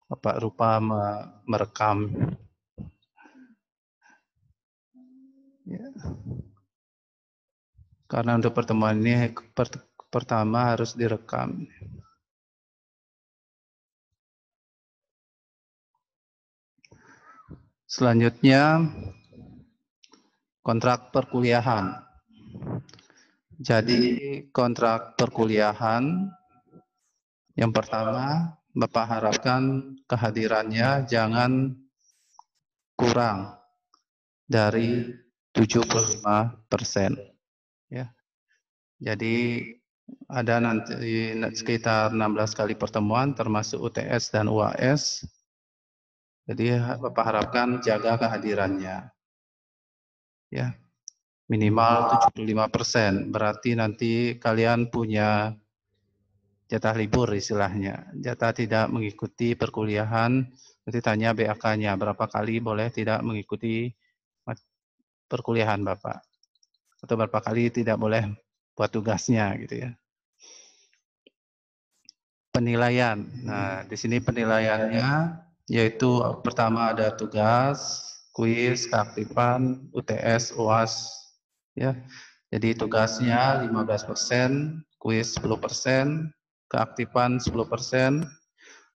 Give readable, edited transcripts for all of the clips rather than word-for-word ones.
Bapak lupa merekam. Ya. Karena untuk pertemuan ini pertama harus direkam. Selanjutnya, kontrak perkuliahan. Jadi kontrak perkuliahan yang pertama, Bapak harapkan kehadirannya jangan kurang dari 75%. Ya. Jadi ada nanti sekitar 16 kali pertemuan termasuk UTS dan UAS. Jadi Bapak harapkan jaga kehadirannya. Ya. Minimal 75%. Berarti nanti kalian punya jatah libur istilahnya. Jatah tidak mengikuti perkuliahan, nanti tanya BAK-nya berapa kali boleh tidak mengikuti perkuliahan Bapak. Atau berapa kali tidak boleh buat tugasnya gitu ya. Penilaian. Nah, di sini penilaiannya yaitu pertama ada tugas, kuis, keaktifan, UTS, UAS ya. Jadi tugasnya 15%, kuis 10%, keaktifan 10%,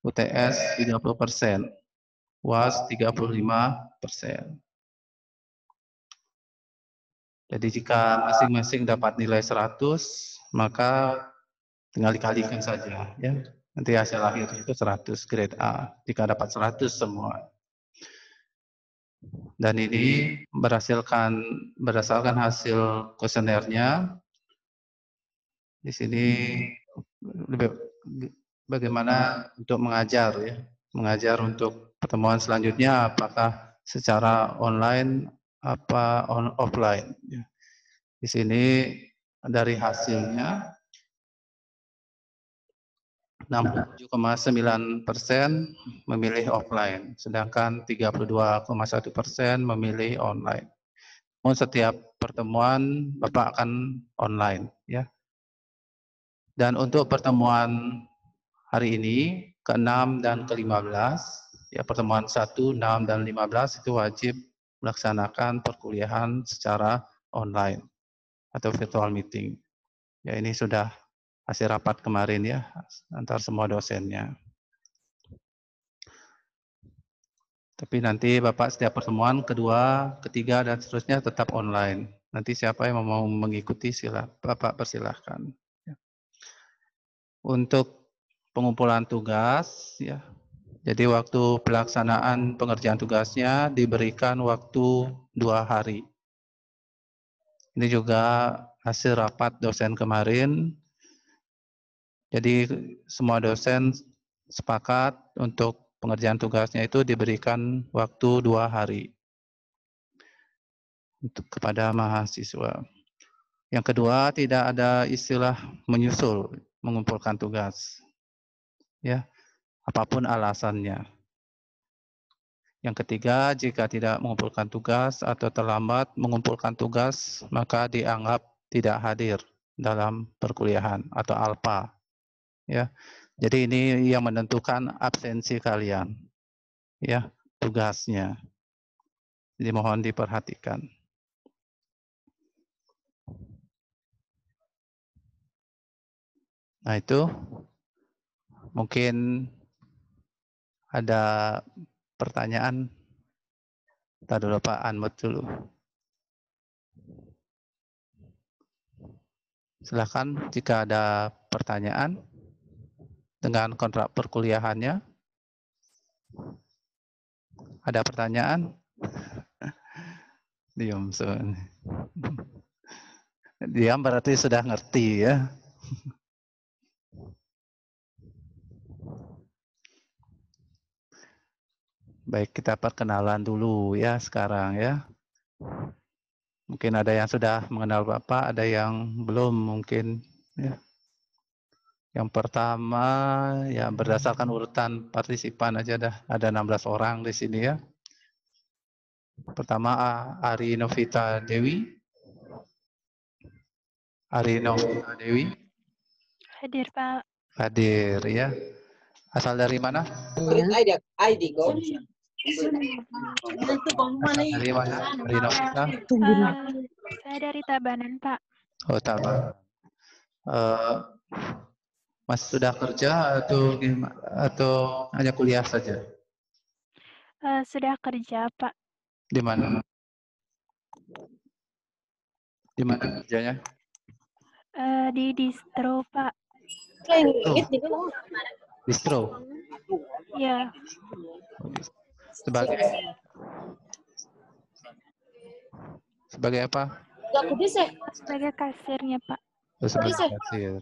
UTS 30%, UAS 35%. Jadi jika masing-masing dapat nilai 100, maka tinggal dikalikan saja ya. Nanti hasil akhirnya itu 100 grade A. Jika dapat 100 semua. Dan ini berdasarkan hasil kuesionernya. Di sini bagaimana untuk mengajar ya. Mengajar untuk pertemuan selanjutnya apakah secara online apa offline ya. Di sini dari hasilnya 67,9% memilih offline, sedangkan 32,1% memilih online. Namun setiap pertemuan Bapak akan online ya. Dan untuk pertemuan hari ini ke-6 dan ke-15 ya, pertemuan 1, 6 dan 15 itu wajib melaksanakan perkuliahan secara online atau virtual meeting. Ya, ini sudah hasil rapat kemarin ya antar semua dosennya. Tapi nanti Bapak setiap pertemuan kedua, ketiga dan seterusnya tetap online. Nanti siapa yang mau mengikuti Bapak persilahkan. Ya. Untuk pengumpulan tugas ya. Jadi waktu pelaksanaan pengerjaan tugasnya diberikan waktu 2 hari. Ini juga hasil rapat dosen kemarin. Jadi semua dosen sepakat untuk pengerjaan tugasnya itu diberikan waktu 2 hari untuk kepada mahasiswa. Yang kedua, tidak ada istilah menyusul mengumpulkan tugas. Ya, apapun alasannya. Yang ketiga, jika tidak mengumpulkan tugas atau terlambat mengumpulkan tugas, maka dianggap tidak hadir dalam perkuliahan atau ALPA. Ya, jadi ini yang menentukan absensi kalian, ya, tugasnya. Jadi mohon diperhatikan. Nah itu mungkin ada pertanyaan. Tadi dulu Pak Anmut dulu. Silakan jika ada pertanyaan dengan kontrak perkuliahannya. Ada pertanyaan? Diam. Diam berarti sudah ngerti ya. Baik, kita perkenalan dulu ya sekarang ya. Mungkin ada yang sudah mengenal Bapak, ada yang belum mungkin ya. Yang pertama ya berdasarkan urutan partisipan aja ada 16 orang di sini ya. Pertama Ari Novita Dewi. Ari Novita Dewi. Hadir Pak. Hadir ya. Asal dari mana? Asal dari mana? Rinovita? Saya dari Tabanan, Pak. Oh, Tabanan. Mas sudah kerja atau hanya kuliah saja? Sudah kerja, Pak. Di mana? Di mana kerjanya? Di distro, Pak. Distro. Ya. Sebagai apa? Sebagai kasirnya, Pak. Oh, sebagai kasir.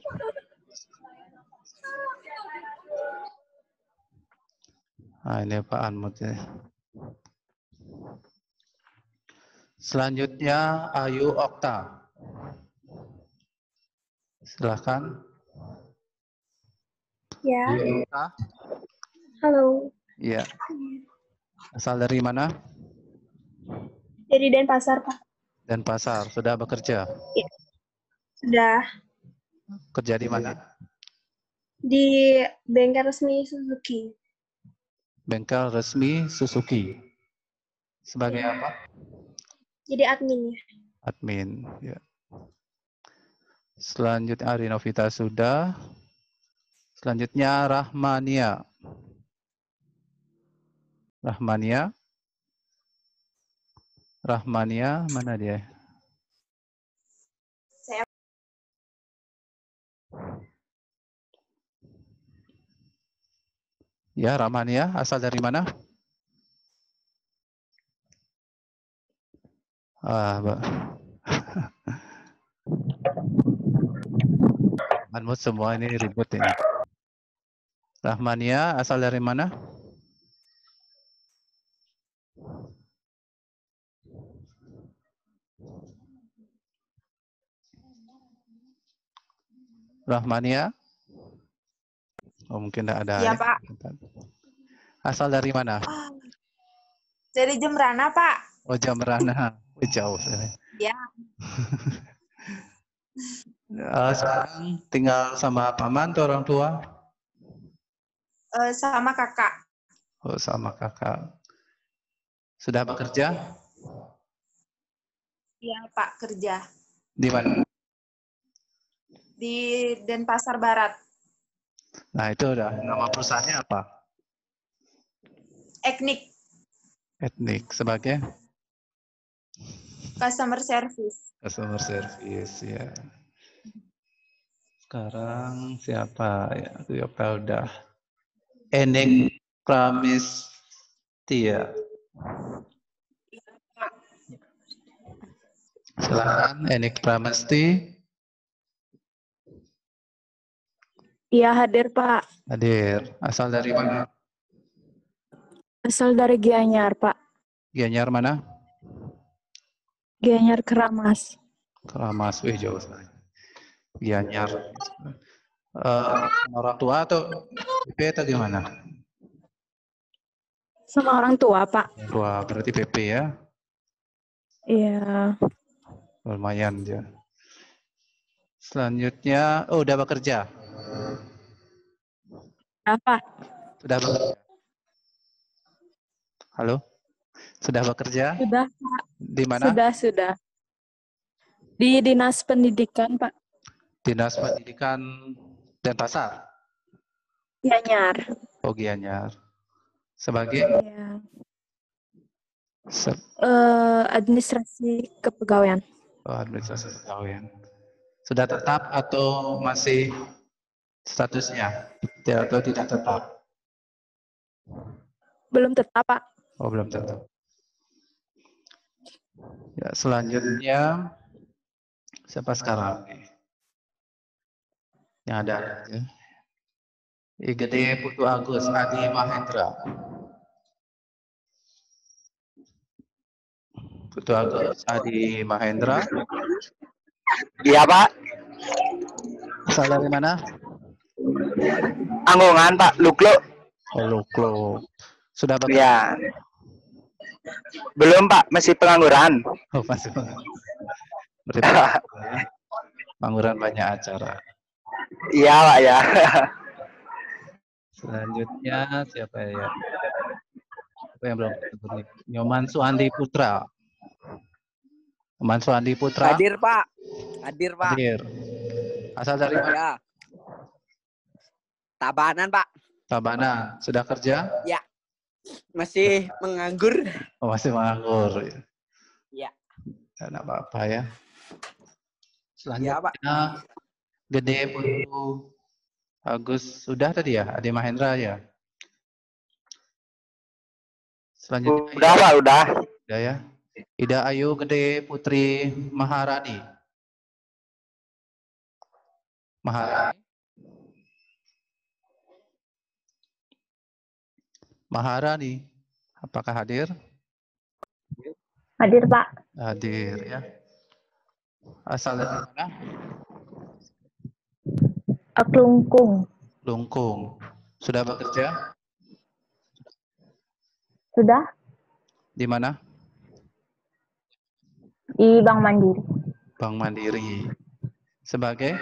Nah, ini Pak Anmut ya. Selanjutnya Ayu Okta. Silakan. Ya. Ayu Okta. Halo. Iya. Asal dari mana? Dari Denpasar, Pak. Denpasar. Sudah bekerja? Ya. Sudah. Kerja di mana? Di bengkel resmi Suzuki. Bengkel resmi Suzuki. Sebagai apa? Jadi admin. Admin. Ya. Selanjutnya Rinovita sudah. Selanjutnya Rahmania. Rahmania. Rahmania, mana dia? Saya. Ya, Rahmania, asal dari mana? Mbak. Anmut semua ini ribut ini. Rahmania, asal dari mana? Rahmania? Oh, mungkin tidak ada. Iya, Pak. Asal dari mana? Dari Jembrana, Pak. Oh, Jembrana. Jauh. Ya. Sekarang tinggal sama paman atau orang tua? Sama kakak. Oh, sama kakak. Sudah bekerja? Iya, Pak, kerja. Di mana? Di Denpasar Barat. Nah, itu udah. Nama perusahaannya apa? Etnik. Etnik. Sebagai? Customer service. Customer service, ya. Sekarang siapa ya? Siapa udah? Enik Pramestia. Silakan Enik Pramesti. Iya, hadir, Pak. Hadir. Asal dari mana? Asal dari Gianyar, Pak. Gianyar mana? Gianyar Keramas. Keramas, jauh sekali. Gianyar. Orang tua atau PP atau gimana? Sama orang tua, Pak. Tua, berarti PP ya? Iya. Lumayan dia. Selanjutnya, udah bekerja? Apa? Sudah bekerja? Halo? Sudah bekerja? Sudah, Pak. Di mana? Sudah. Di Dinas Pendidikan, Pak. Dinas Pendidikan Denpasar? Gianyar. Oh, Gianyar. Sebagai? Iya. Administrasi kepegawaian. Oh, administrasi kepegawaian. Sudah tetap atau masih statusnya? Atau tidak tetap? Belum tetap, Pak. Oh, belum tetap. Ya, selanjutnya siapa sekarang? Yang ada aja. IGD Putu Agus Adi Mahendra. Putu Agus Adi Mahendra. Iya, Pak. Asal dari mana? Anggongan, Pak. Luklo. Oh, Luklo. Sudah bekerja? Ya. Belum, Pak. Masih pengangguran. Oh, masih. Berarti pengangguran banyak acara. Iya, Pak, ya. Selanjutnya siapa ya? Siapa yang belum ketemu nih? Nyoman Suandi Putra. Nyoman Suandi Putra. Hadir, Pak. Hadir, Pak. Hadir. Asal dari mana? Ya. Tabanan, Pak. Tabanan. Sudah kerja? Ya. Masih menganggur. Oh, masih menganggur. Ya. Tidak apa-apa ya. Ya, Pak. Selanjutnya Gede Putu Agus. Sudah tadi ya? Ade Mahendra ya? Selanjutnya Udah Pak, udah. Ida ya. Ida Ayu Gede Putri Maharani. Maharani. Maharani. Apakah hadir? Hadir, Pak. Hadir ya. Asal dari mana? Kelungkung. Lungkung. Sudah bekerja? Sudah? Di mana? Di Bank Mandiri. Bank Mandiri. Sebagai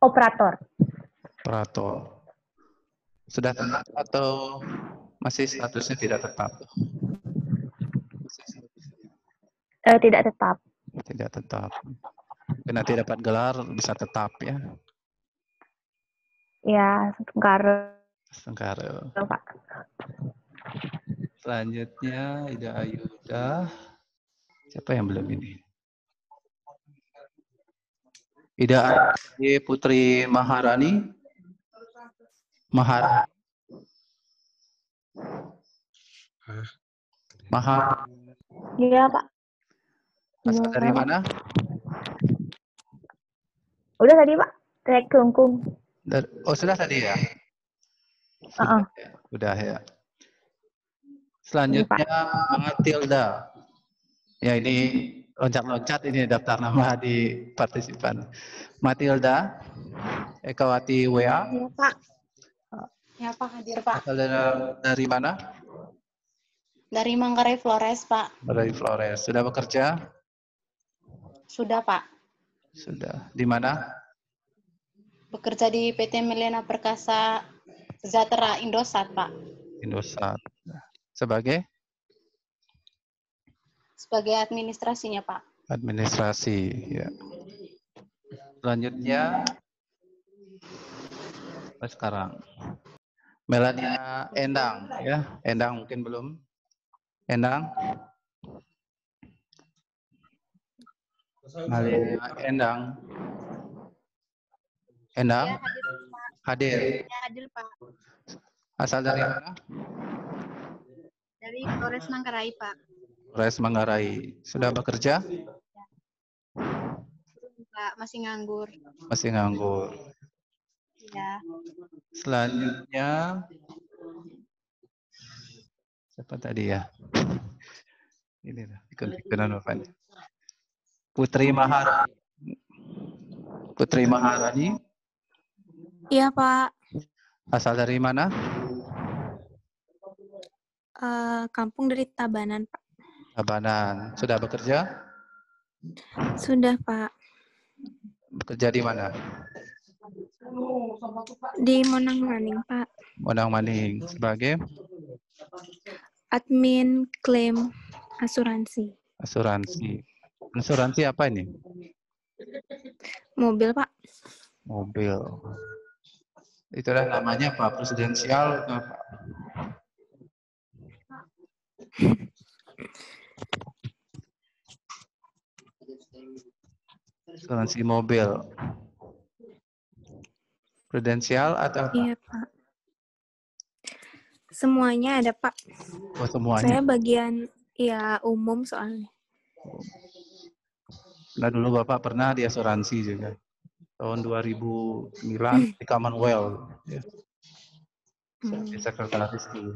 Operator. operator. Sudah tetap atau masih statusnya tidak tetap? Tidak tetap. Tidak tetap. Karena tidak dapat gelar bisa tetap ya. Ya, sekarang, Sengkara. Pak. Selanjutnya Ida Ayuda. Siapa yang belum ini? Ida Ayu Putri Maharani. Mahar. Mahar. Iya, Pak. Asal dari mana? Udah tadi, Pak. Saya Kelungkung. Oh, sudah tadi ya? Heeh. Sudah ya. Selanjutnya Matilda. Ya ini loncat-loncat ini daftar nama di partisipan. Matilda Ekawati WA. Ya, Pak. Ya, Pak, hadir, Pak. Asal dari mana? Dari Manggarai Flores, Pak. Dari Flores. Sudah bekerja? Sudah, Pak. Sudah. Di mana? Bekerja di PT Melena Perkasa Sejahtera Indosat, Pak. Indosat. Sebagai Administrasinya, Pak. administrasi. Ya. Selanjutnya sekarang Melania Endang ya. Endang mungkin belum. Endang. Melania Endang. Endang. Hadir. Ya, hadir, Pak. Asal dari mana? Dari Flores Manggarai, Pak. Flores Manggarai. Sudah bekerja? Pak, masih nganggur. Masih nganggur. Ya. Selanjutnya siapa tadi ya? Ini lah, ikon-ikonan apa ini? Putri Maharani. Putri Maharani. Iya, Pak. Asal dari mana? Kampung dari Tabanan, Pak. Tabanan. Sudah bekerja? Sudah, Pak. Bekerja di mana? Di Monang Maning, Pak. Monang Maning. Sebagai Admin klaim asuransi. asuransi. Asuransi apa ini? Mobil, Pak. Mobil. Itulah namanya Pak, presidensial apa? Asuransi mobil. Prudensial atau apa? Iya, Pak. Semuanya ada, Pak. Oh, semuanya. Saya bagian ya umum soalnya. Nah, dulu Bapak pernah di asuransi juga. Tahun 2009 di Commonwealth. Ya. Di sekretaris dulu.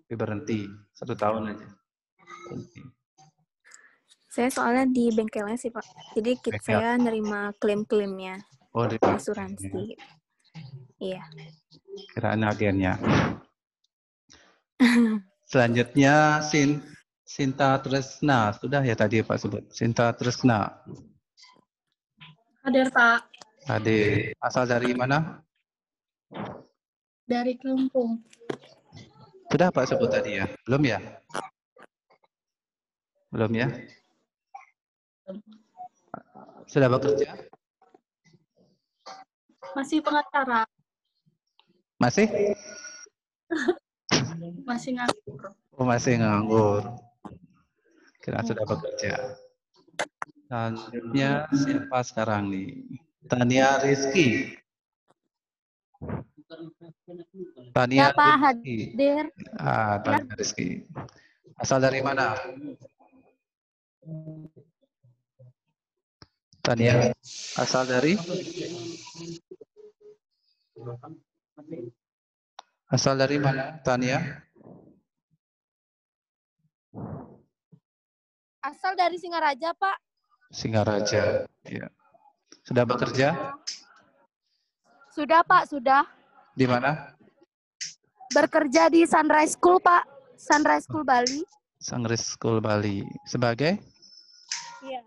Tapi berhenti 1 tahun aja. Berhenti. Saya soalnya di bengkelnya sih, Pak. Jadi saya nerima klaim-klaimnya Oh, di asuransi. Iya. Kiraan agennya. Selanjutnya Sinta Tresna. Sudah ya tadi Pak sebut. Sinta Tresna. Hadir, Pak. Ade. Asal dari mana? Dari Kelungkung. Sudah Pak sebut tadi ya? Belum ya? Belum ya? Sudah bekerja? Masih pengacara. Masih? Masih nganggur. Oh, masih nganggur. Kira sudah bekerja. Selanjutnya siapa sekarang nih? Tania Rizky. Tania Ya, Pak, Rizky. hadir. Tania Rizky. Asal dari mana? Tania, asal dari? Asal dari mana, Tania? Asal dari Singaraja, Pak. Singaraja. Ya. Sudah bekerja? Sudah, Pak, sudah. Di mana? Berkerja di Sunrise School, Pak. Sunrise School Bali. Sunrise School Bali. Sebagai? Iya.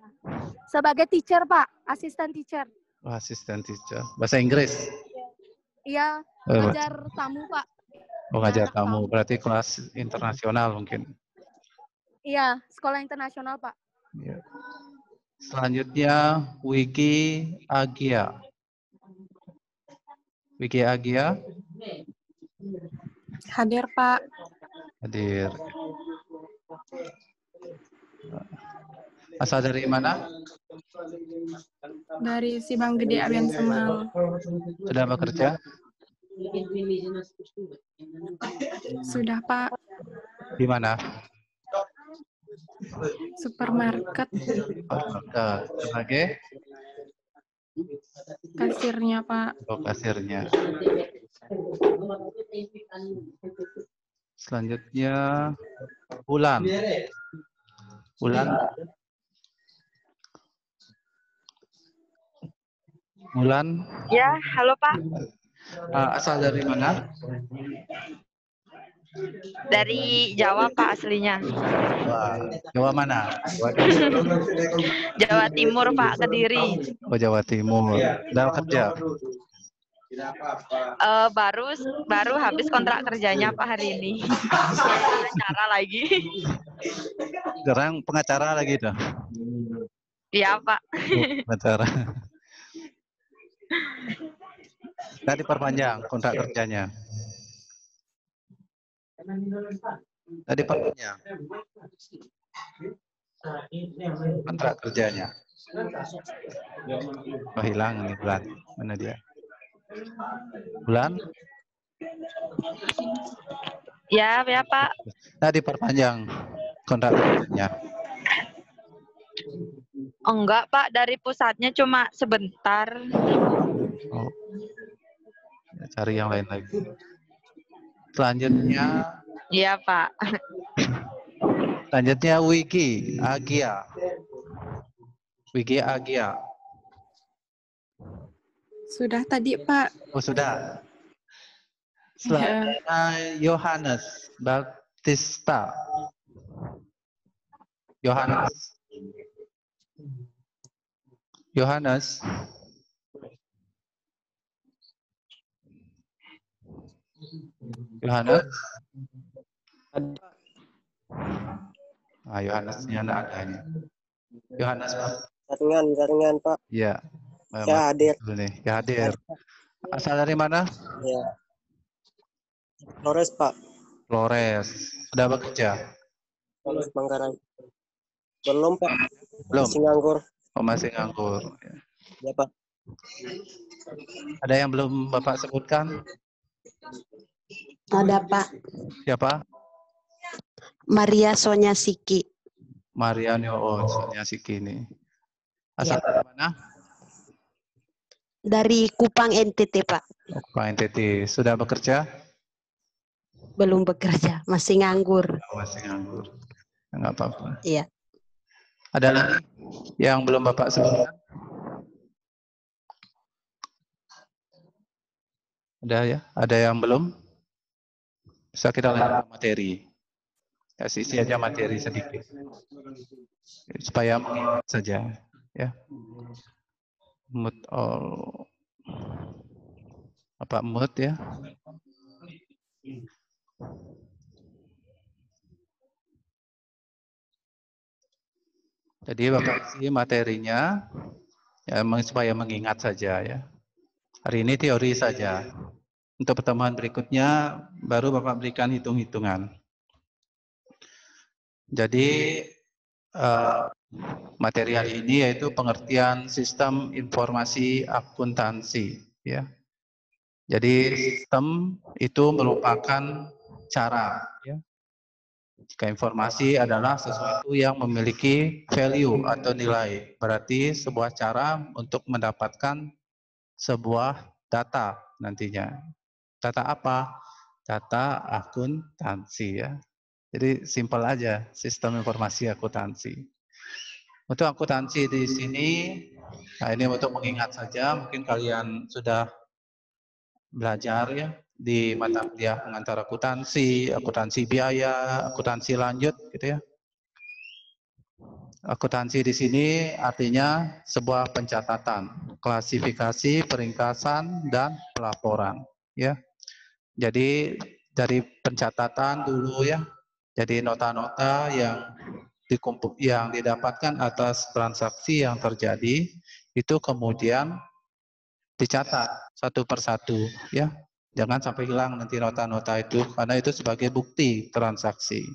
Sebagai teacher, Pak. Asisten teacher. Oh, asisten teacher. Bahasa Inggris? Iya, Oh, ngajar tamu, Pak. oh, ngajar Anak tamu. Berarti kelas internasional mungkin. Iya, sekolah internasional, Pak. Ya. Selanjutnya, Wiki Agia. Wiki Agia? Hadir, Pak. Hadir. Asal dari mana? Dari Sibang Gede Abian Semal. Sudah bekerja? Sudah, Pak. Di mana? Supermarket. Sebagai Kasirnya, Pak. kasirnya. Selanjutnya Bulan. Bulan. Bulan. Ya, halo Pak. Asal dari mana? Dari Jawa Pak aslinya. Jawa mana? Jawa Timur Pak, Kediri. Oh, Jawa Timur. Sudah kerja? Baru habis kontrak kerjanya Pak hari ini. Acara lagi. Sekarang pengacara lagi tuh. Iya Pak. Pengacara. Tadi diperpanjang kontrak kerjanya. Tadi perpanjang kontrak kerjanya. Oh, hilang nih Bulan. Mana dia? Bulan? Ya Pak. Tadi diperpanjang kontrak kerjanya. Enggak Pak, dari pusatnya cuma sebentar. Oh. Ya, cari yang lain lagi. Selanjutnya. Iya Pak. Selanjutnya Wiki Agia. Wiki Agia. Sudah tadi, Pak. Oh, sudah. Selanjutnya Yohanes Baptista. Yohanes. Yohanes. Yohanes. Yohanesnya ada adanya. Yohanes Pak. Jaringan Pak. Iya. Ya hadir. Nih, ya hadir. Asal dari mana? Ya. Flores Pak. Flores. Sudah bekerja? Flores Manggarai. Belum Pak. Belum. Masih nganggur. Oh, masih nganggur. Ya Pak. Ada yang belum Bapak sebutkan? Ada Pak. Siapa? Maria Sonya Siki. Mariano Sonya Siki ini. Asal dari mana? Dari Kupang NTT Pak. Pak NTT. Sudah bekerja? Belum bekerja, masih nganggur. Masih nganggur. Enggak apa-apa. Iya. Ada lagi yang belum Bapak sebutkan? Ada ya? Ada yang belum? Bisa kita lanjut materi. Kasih isi aja materi sedikit. Supaya mengingat saja. Ya. Mut all Bapak mute ya. Jadi Bapak isi materinya ya, supaya mengingat saja ya. Hari ini teori saja. Untuk pertemuan berikutnya baru Bapak berikan hitung-hitungan. Jadi materi hari ini yaitu pengertian sistem informasi akuntansi ya. Jadi sistem itu merupakan cara ya. Jika informasi adalah sesuatu yang memiliki value atau nilai, berarti sebuah cara untuk mendapatkan sebuah data nantinya. Data apa? Data akuntansi ya. Jadi simpel aja sistem informasi akuntansi. Untuk akuntansi di sini, nah ini untuk mengingat saja, mungkin kalian sudah belajar ya di mata kuliah pengantar akuntansi, akuntansi biaya, akuntansi lanjut gitu ya. Akuntansi di sini artinya sebuah pencatatan, klasifikasi, peringkasan dan pelaporan ya. Jadi dari pencatatan dulu ya. Jadi nota-nota yang didapatkan atas transaksi yang terjadi itu kemudian dicatat satu persatu ya. Jangan sampai hilang nanti nota-nota itu karena itu sebagai bukti transaksi.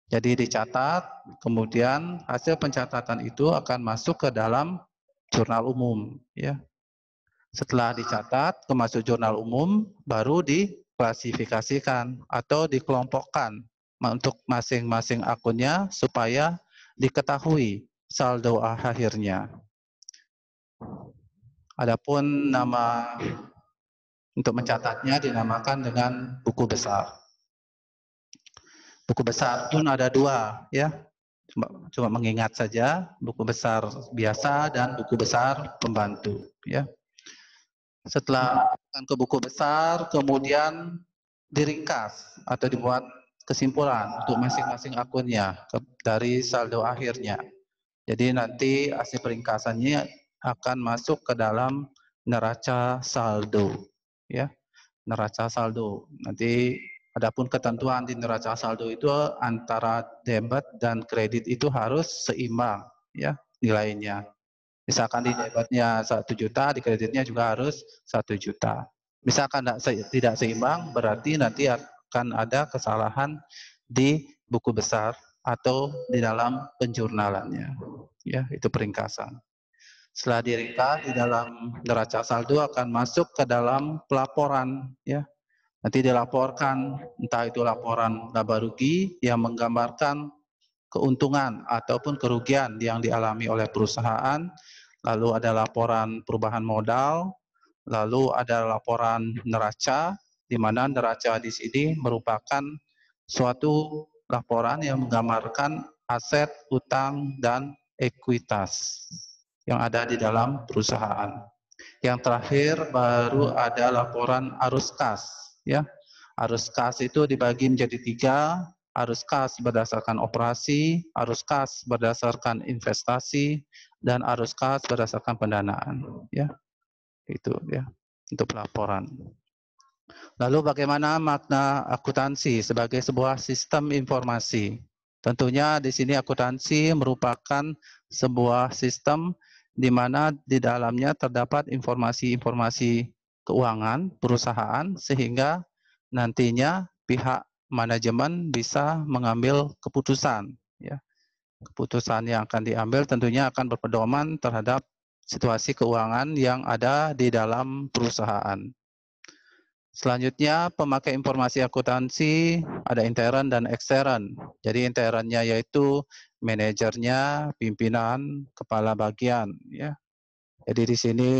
Jadi dicatat, kemudian hasil pencatatan itu akan masuk ke dalam jurnal umum ya. Setelah dicatat ke masuk jurnal umum baru diklasifikasikan atau dikelompokkan untuk masing-masing akunnya supaya diketahui saldo akhirnya. Adapun nama untuk mencatatnya dinamakan dengan buku besar. Buku besar pun ada dua ya. Cuma mengingat saja, buku besar biasa dan buku besar pembantu ya. Setelah ke buku besar kemudian diringkas atau dibuat kesimpulan untuk masing-masing akunnya dari saldo akhirnya. Jadi nanti hasil peringkasannya akan masuk ke dalam neraca saldo ya. Neraca saldo. Nanti adapun ketentuan di neraca saldo itu antara debit dan kredit itu harus seimbang ya nilainya. Misalkan di debitnya 1 juta, di kreditnya juga harus 1 juta. Misalkan tidak seimbang, berarti nanti akan ada kesalahan di buku besar atau di dalam penjurnalannya. Ya, itu peringkasan. Setelah diringkas di dalam neraca saldo akan masuk ke dalam pelaporan ya. Nanti dilaporkan entah itu laporan laba rugi yang menggambarkan keuntungan ataupun kerugian yang dialami oleh perusahaan, lalu ada laporan perubahan modal, lalu ada laporan neraca, di mana neraca di sini merupakan suatu laporan yang menggambarkan aset, utang, dan ekuitas yang ada di dalam perusahaan. Yang terakhir baru ada laporan arus kas. Ya, arus kas itu dibagi menjadi 3. Arus kas berdasarkan operasi, arus kas berdasarkan investasi, dan arus kas berdasarkan pendanaan. Ya, itu ya untuk pelaporan. Lalu bagaimana makna akuntansi sebagai sebuah sistem informasi? Tentunya di sini akuntansi merupakan sebuah sistem di mana di dalamnya terdapat informasi-informasi keuangan perusahaan sehingga nantinya pihak manajemen bisa mengambil keputusan ya. Keputusan yang akan diambil tentunya akan berpedoman terhadap situasi keuangan yang ada di dalam perusahaan. Selanjutnya pemakai informasi akuntansi ada intern dan ekstern. Jadi internnya yaitu manajernya, pimpinan, kepala bagian ya. Jadi di sini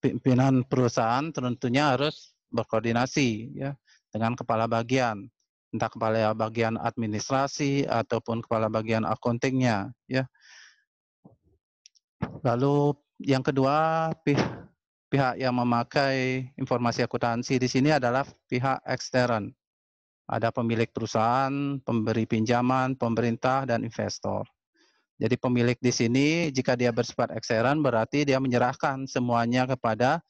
pimpinan perusahaan tentunya harus berkoordinasi ya dengan kepala bagian, entah kepala bagian administrasi ataupun kepala bagian accountingnya ya. Lalu yang kedua pihak yang memakai informasi akuntansi di sini adalah pihak ekstern. Ada pemilik perusahaan, pemberi pinjaman, pemerintah dan investor. Jadi pemilik di sini jika dia bersifat eksteran berarti dia menyerahkan semuanya kepada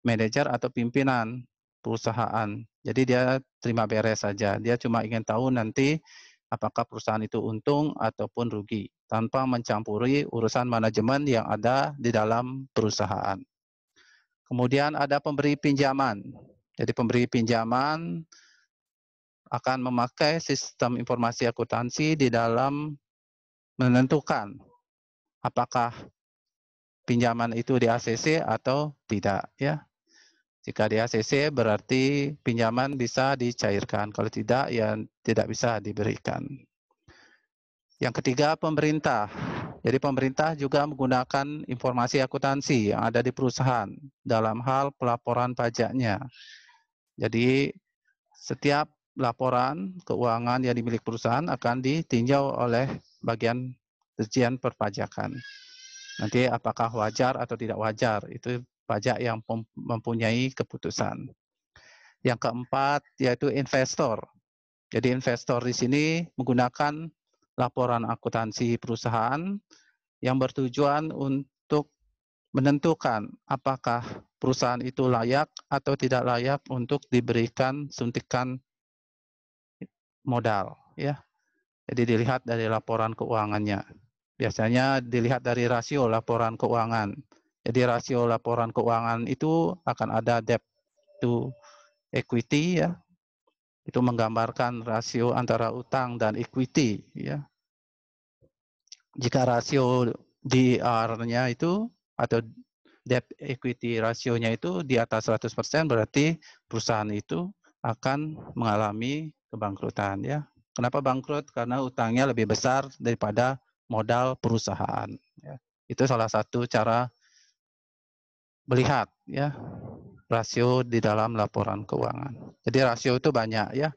manajer atau pimpinan perusahaan. Jadi dia terima beres saja. Dia cuma ingin tahu nanti apakah perusahaan itu untung ataupun rugi tanpa mencampuri urusan manajemen yang ada di dalam perusahaan. Kemudian ada pemberi pinjaman. Jadi pemberi pinjaman akan memakai sistem informasi akuntansi di dalam menentukan apakah pinjaman itu di ACC atau tidak, ya. Jika di ACC berarti pinjaman bisa dicairkan, kalau tidak ya tidak bisa diberikan. Yang ketiga, pemerintah. Jadi pemerintah juga menggunakan informasi akuntansi yang ada di perusahaan dalam hal pelaporan pajaknya. Jadi setiap laporan keuangan yang dimiliki perusahaan akan ditinjau oleh bagian Dirjen Perpajakan. Nanti apakah wajar atau tidak wajar, itu pajak yang mempunyai keputusan. Yang keempat yaitu investor. Jadi investor di sini menggunakan laporan akuntansi perusahaan yang bertujuan untuk menentukan apakah perusahaan itu layak atau tidak layak untuk diberikan suntikan modal, ya. Jadi dilihat dari laporan keuangannya. Biasanya dilihat dari rasio laporan keuangan. Jadi rasio laporan keuangan itu akan ada debt to equity, ya. Itu menggambarkan rasio antara utang dan equity, ya. Jika rasio DR-nya itu atau debt equity rasionya itu di atas 100% berarti perusahaan itu akan mengalami kebangkrutan, ya. Kenapa bangkrut? Karena utangnya lebih besar daripada modal perusahaan. Ya. Itu salah satu cara melihat, ya, rasio di dalam laporan keuangan. Jadi rasio itu banyak, ya.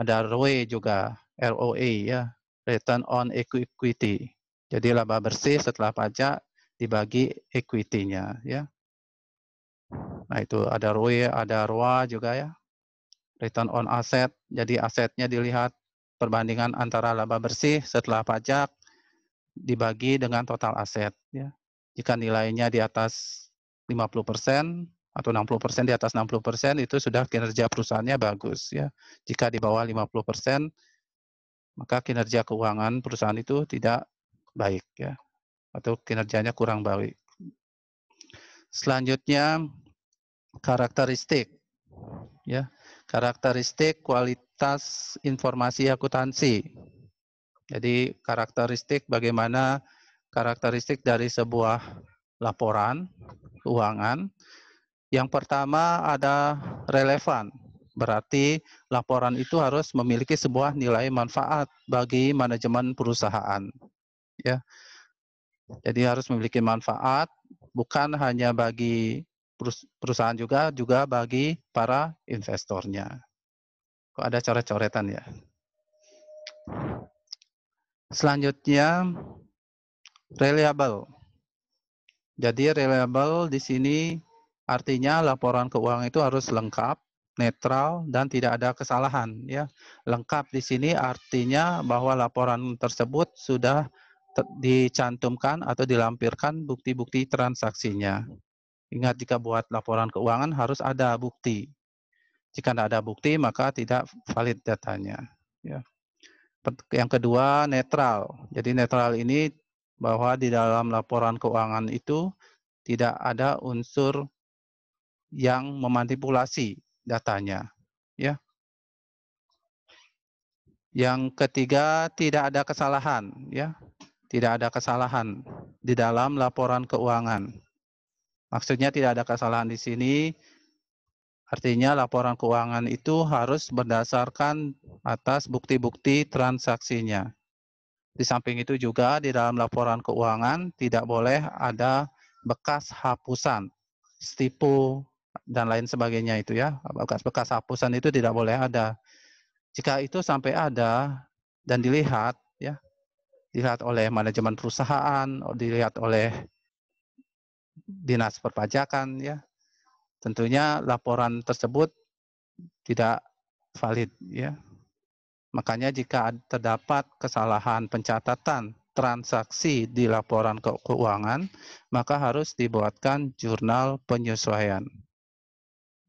Ada ROE juga, ROE, ya, return on equity. Jadi laba bersih setelah pajak dibagi equity-nya, ya. Nah itu ada ROE, ada ROA juga, ya. Return on asset. Jadi asetnya dilihat perbandingan antara laba bersih setelah pajak dibagi dengan total aset, ya. Jika nilainya di atas 50% atau 60%, di atas 60% itu sudah kinerja perusahaannya bagus, ya. Jika di bawah 50%, maka kinerja keuangan perusahaan itu tidak baik, ya, atau kinerjanya kurang baik. Selanjutnya karakteristik, ya. Karakteristik kualitas informasi akuntansi. Jadi karakteristik bagaimana karakteristik dari sebuah laporan keuangan. Yang pertama ada relevan. Berarti laporan itu harus memiliki sebuah nilai manfaat bagi manajemen perusahaan. Ya. Jadi harus memiliki manfaat bukan hanya bagi perusahaan juga bagi para investornya. Kok ada coret-coretan ya? Selanjutnya reliable. Jadi reliable di sini artinya laporan keuangan itu harus lengkap, netral dan tidak ada kesalahan, ya. Lengkap di sini artinya bahwa laporan tersebut sudah dicantumkan atau dilampirkan bukti-bukti transaksinya. Ingat jika buat laporan keuangan harus ada bukti. Jika tidak ada bukti maka tidak valid datanya, ya. Yang kedua, netral. Jadi netral ini bahwa di dalam laporan keuangan itu tidak ada unsur yang memanipulasi datanya, ya. Yang ketiga, tidak ada kesalahan, ya. Tidak ada kesalahan di dalam laporan keuangan. Maksudnya tidak ada kesalahan di sini artinya laporan keuangan itu harus berdasarkan atas bukti-bukti transaksinya. Di samping itu juga di dalam laporan keuangan tidak boleh ada bekas hapusan, stipu, dan lain sebagainya itu, ya. Bekas hapusan itu tidak boleh ada. Jika itu sampai ada dan dilihat, ya, dilihat oleh manajemen perusahaan, dilihat oleh dinas perpajakan, ya, tentunya laporan tersebut tidak valid, ya. Makanya jika terdapat kesalahan pencatatan transaksi di laporan keuangan, maka harus dibuatkan jurnal penyesuaian.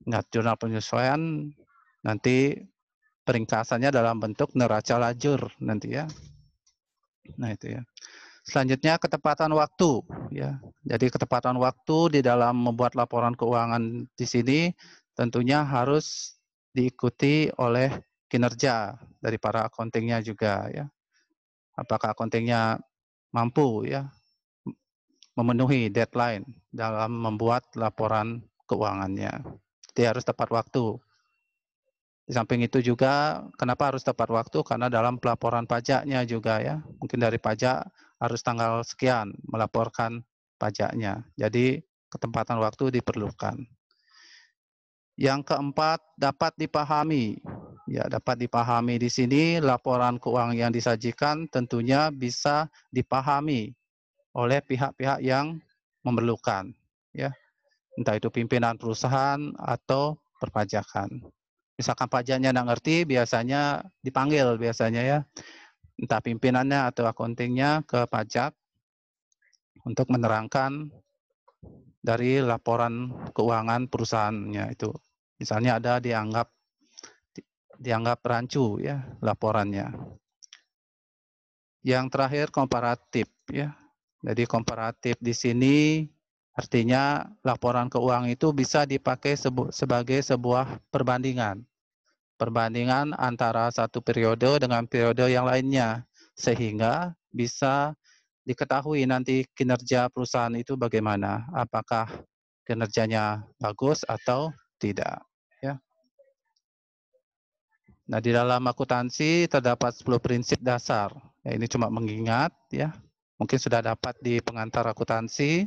Nah, jurnal penyesuaian nanti peringkasannya dalam bentuk neraca lajur nanti ya. Nah, itu ya. Selanjutnya ketepatan waktu ya. Jadi ketepatan waktu di dalam membuat laporan keuangan di sini tentunya harus diikuti oleh kinerja dari para accounting-nya juga ya. Apakah accounting-nya mampu ya memenuhi deadline dalam membuat laporan keuangannya. Jadi harus tepat waktu. Di samping itu juga, kenapa harus tepat waktu? Karena dalam pelaporan pajaknya juga ya, mungkin dari pajak harus tanggal sekian melaporkan pajaknya. Jadi ketepatan waktu diperlukan. Yang keempat, dapat dipahami. Ya, dapat dipahami di sini laporan keuangan yang disajikan tentunya bisa dipahami oleh pihak-pihak yang memerlukan. Ya, entah itu pimpinan perusahaan atau perpajakan. Misalkan pajaknya nggak ngerti, biasanya dipanggil biasanya ya, entah pimpinannya atau accounting-nya ke pajak untuk menerangkan dari laporan keuangan perusahaannya itu. Misalnya ada dianggap rancu ya laporannya. Yang terakhir komparatif ya. Jadi komparatif di sini artinya laporan keuangan itu bisa dipakai sebagai sebuah perbandingan. Perbandingan antara satu periode dengan periode yang lainnya. Sehingga bisa diketahui nanti kinerja perusahaan itu bagaimana. Apakah kinerjanya bagus atau tidak. Ya. Nah, di dalam akuntansi terdapat 10 prinsip dasar. Ya, ini cuma mengingat ya. Mungkin sudah dapat di pengantar akuntansi.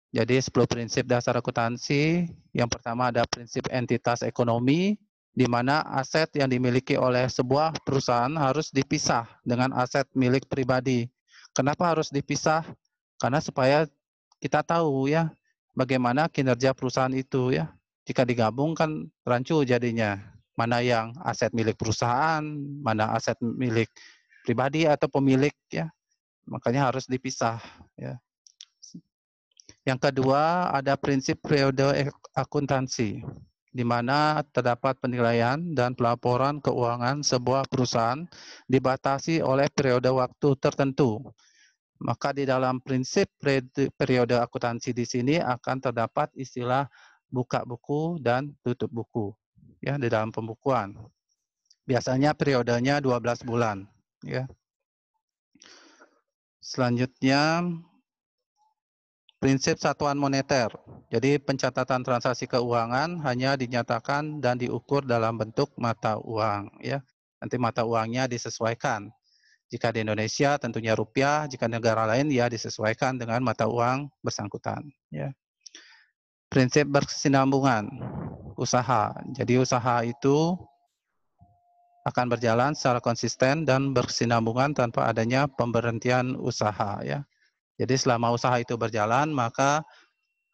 Jadi 10 prinsip dasar akuntansi. Yang pertama ada prinsip entitas ekonomi, di mana aset yang dimiliki oleh sebuah perusahaan harus dipisah dengan aset milik pribadi. Kenapa harus dipisah? Karena supaya kita tahu ya bagaimana kinerja perusahaan itu ya. Jika digabung kan rancu jadinya. Mana yang aset milik perusahaan, mana aset milik pribadi atau pemilik ya. Makanya harus dipisah ya. Yang kedua ada prinsip periode akuntansi, di mana terdapat penilaian dan pelaporan keuangan sebuah perusahaan dibatasi oleh periode waktu tertentu. Maka di dalam prinsip periode akuntansi di sini akan terdapat istilah buka buku dan tutup buku ya di dalam pembukuan. Biasanya periodenya 12 bulan ya. Selanjutnya prinsip satuan moneter. Jadi pencatatan transaksi keuangan hanya dinyatakan dan diukur dalam bentuk mata uang ya. Nanti mata uangnya disesuaikan. Jika di Indonesia tentunya rupiah, jika negara lain ya disesuaikan dengan mata uang bersangkutan ya. Prinsip berkesinambungan usaha. Jadi usaha itu akan berjalan secara konsisten dan berkesinambungan tanpa adanya pemberhentian usaha ya. Jadi selama usaha itu berjalan maka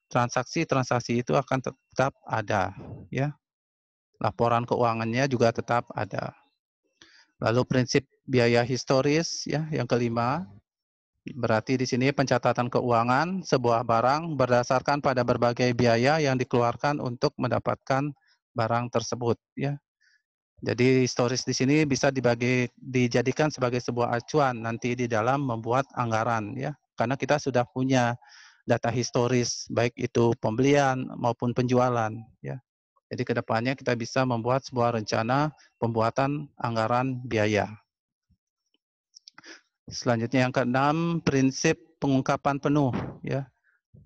transaksi-transaksi itu akan tetap ada ya. Laporan keuangannya juga tetap ada. Lalu prinsip biaya historis ya yang kelima. Berarti di sini pencatatan keuangan sebuah barang berdasarkan pada berbagai biaya yang dikeluarkan untuk mendapatkan barang tersebut ya. Jadi historis di sini bisa dijadikan sebagai sebuah acuan nanti di dalam membuat anggaran ya. Karena kita sudah punya data historis baik itu pembelian maupun penjualan ya. Jadi kedepannya kita bisa membuat sebuah rencana pembuatan anggaran biaya. Selanjutnya yang keenam, prinsip pengungkapan penuh ya.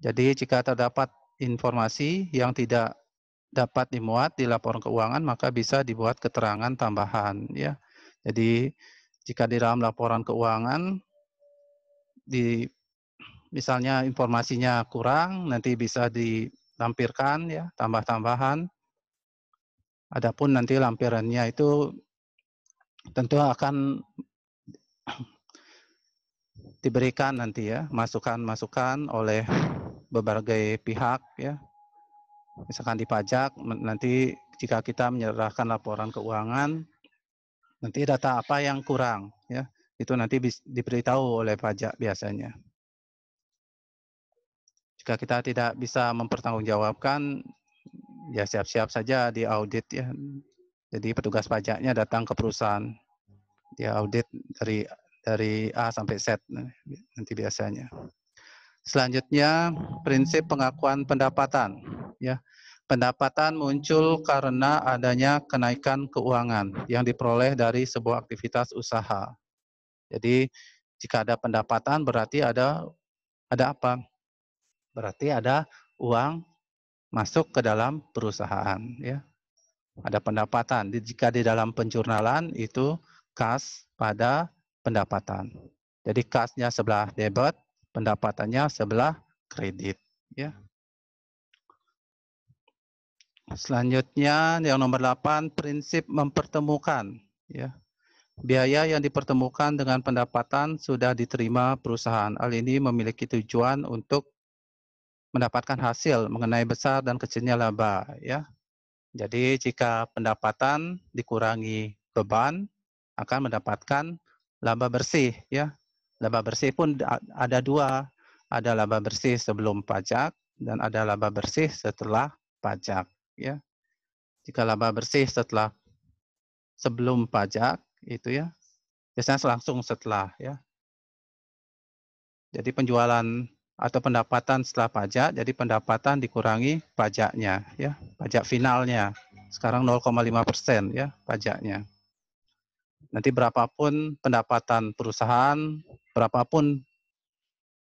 Jadi jika terdapat informasi yang tidak dapat dimuat di laporan keuangan maka bisa dibuat keterangan tambahan ya. Jadi jika di dalam laporan keuangan misalnya informasinya kurang nanti bisa dilampirkan ya tambah-tambahan. Adapun nanti lampirannya itu tentu akan diberikan nanti ya masukan-masukan oleh berbagai pihak ya. Misalkan di pajak, nanti jika kita menyerahkan laporan keuangan, nanti data apa yang kurang, ya itu nanti diberitahu oleh pajak biasanya. Jika kita tidak bisa mempertanggungjawabkan, ya siap-siap saja diaudit ya. Jadi petugas pajaknya datang ke perusahaan, dia audit dari A sampai Z nanti biasanya. Selanjutnya prinsip pengakuan pendapatan. Ya, pendapatan muncul karena adanya kenaikan keuangan yang diperoleh dari sebuah aktivitas usaha. Jadi jika ada pendapatan berarti ada apa? Berarti ada uang masuk ke dalam perusahaan, ya. Ada pendapatan. Jika di dalam penjurnalan itu kas pada pendapatan. Jadi kasnya sebelah debit, pendapatannya sebelah kredit, ya. Selanjutnya yang nomor 8, prinsip mempertemukan, ya. Biaya yang dipertemukan dengan pendapatan sudah diterima perusahaan. Hal ini memiliki tujuan untuk mendapatkan hasil mengenai besar dan kecilnya laba, ya. Jadi jika pendapatan dikurangi beban akan mendapatkan laba bersih, ya. Laba bersih pun ada dua, ada laba bersih sebelum pajak dan ada laba bersih setelah pajak, ya. Jika laba bersih sebelum pajak itu ya biasanya langsung setelah, ya. Jadi penjualan atau pendapatan setelah pajak, jadi pendapatan dikurangi pajaknya, ya, pajak finalnya. Sekarang 0,5% ya pajaknya. Nanti berapapun pendapatan perusahaan, berapapun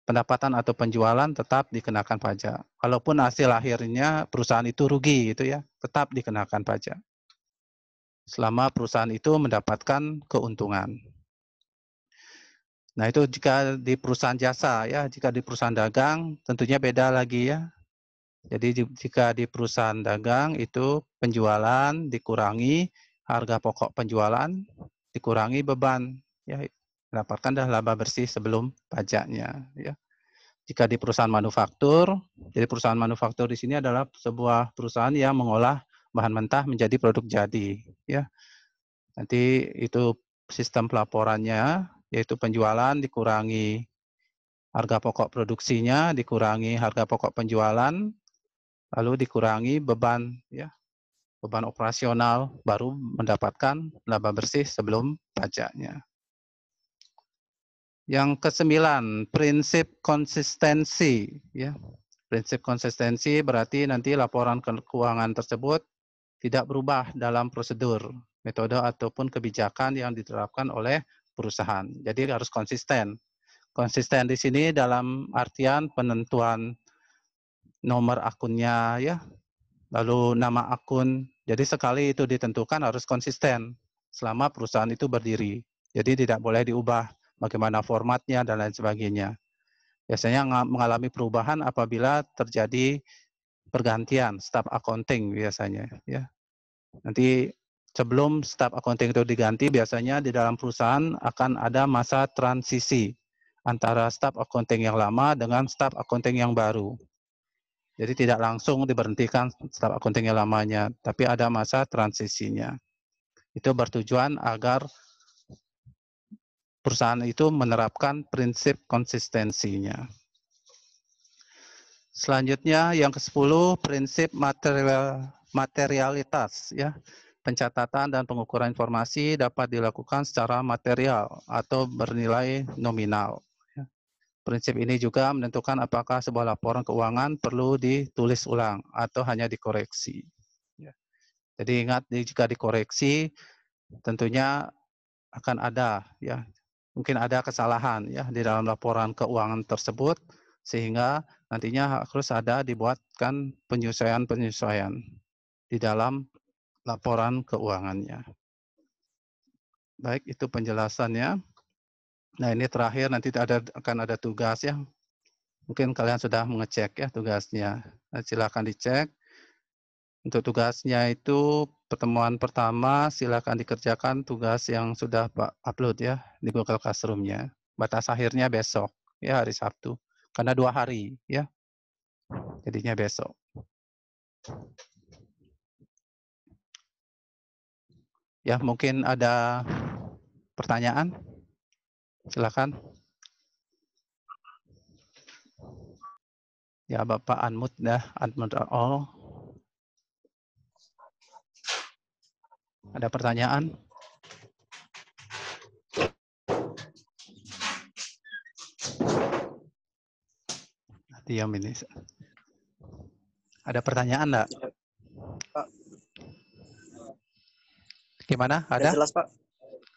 pendapatan atau penjualan tetap dikenakan pajak. Walaupun hasil akhirnya perusahaan itu rugi, itu ya, tetap dikenakan pajak. Selama perusahaan itu mendapatkan keuntungan. Nah, itu jika di perusahaan jasa ya, jika di perusahaan dagang tentunya beda lagi ya. Jadi jika di perusahaan dagang itu penjualan dikurangi harga pokok penjualan, dikurangi beban ya, mendapatkan laba bersih sebelum pajaknya ya. Jika di perusahaan manufaktur, jadi perusahaan manufaktur di sini adalah sebuah perusahaan yang mengolah bahan mentah menjadi produk jadi ya. Nanti itu sistem pelaporannya yaitu penjualan dikurangi harga pokok produksinya, dikurangi harga pokok penjualan, lalu dikurangi beban ya, beban operasional, baru mendapatkan laba bersih sebelum pajaknya. Yang ke-9, prinsip konsistensi ya. Prinsip konsistensi berarti nanti laporan keuangan tersebut tidak berubah dalam prosedur, metode ataupun kebijakan yang diterapkan oleh perusahaan. Jadi harus konsisten. Konsisten di sini dalam artian penentuan nomor akunnya ya, lalu nama akun. Jadi sekali itu ditentukan harus konsisten selama perusahaan itu berdiri. Jadi tidak boleh diubah bagaimana formatnya dan lain sebagainya. Biasanya mengalami perubahan apabila terjadi pergantian staff accounting biasanya ya. Nanti sebelum staff accounting itu diganti, biasanya di dalam perusahaan akan ada masa transisi antara staff accounting yang lama dengan staff accounting yang baru. Jadi tidak langsung diberhentikan staff accounting yang lamanya, tapi ada masa transisinya. Itu bertujuan agar perusahaan itu menerapkan prinsip konsistensinya. Selanjutnya yang ke-10, prinsip materialitas ya. Pencatatan dan pengukuran informasi dapat dilakukan secara material atau bernilai nominal. Prinsip ini juga menentukan apakah sebuah laporan keuangan perlu ditulis ulang atau hanya dikoreksi. Jadi ingat, jika dikoreksi tentunya akan ada ya, mungkin ada kesalahan ya di dalam laporan keuangan tersebut, sehingga nantinya harus ada dibuatkan penyesuaian-penyesuaian di dalam laporan keuangannya. Baik, itu penjelasannya. Nah, ini terakhir nanti akan ada tugas ya. Mungkin kalian sudah mengecek ya tugasnya. Nah, silakan dicek. Untuk tugasnya itu pertemuan pertama silakan dikerjakan tugas yang sudah Pak upload ya di Google Classroom-nya. Batas akhirnya besok ya, hari Sabtu. Karena 2 hari ya. Jadinya besok. Ya, mungkin ada pertanyaan? Silakan. Ya, Bapak unmute dah, unmute all. Ada pertanyaan? Diam ini. Ada pertanyaan enggak? Pak. Gimana? Udah Ada? jelas, Pak.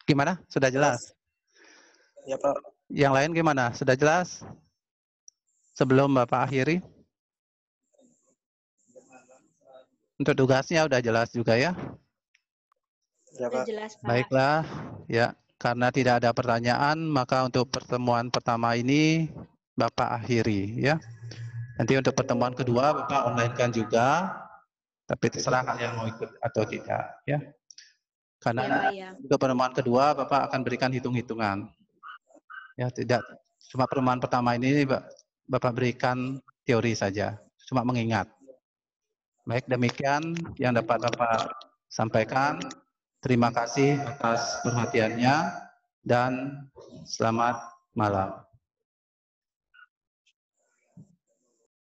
Gimana? Sudah jelas? Ya, Pak. Yang lain gimana? Sudah jelas? Sebelum Bapak akhiri? Untuk tugasnya udah jelas juga ya? Ya, Udah Pak. jelas, Pak. Baiklah, ya. Karena tidak ada pertanyaan, maka untuk pertemuan pertama ini Bapak akhiri ya. Nanti untuk pertemuan kedua Bapak online-kan juga, tapi terserah kalian mau ikut atau tidak ya. Karena Iya, Pak, ya. untuk pertemuan kedua Bapak akan berikan hitung-hitungan. Ya, tidak cuma pertemuan pertama ini Bapak berikan teori saja, cuma mengingat. Baik, demikian yang dapat Bapak sampaikan. Terima kasih atas perhatiannya dan selamat malam.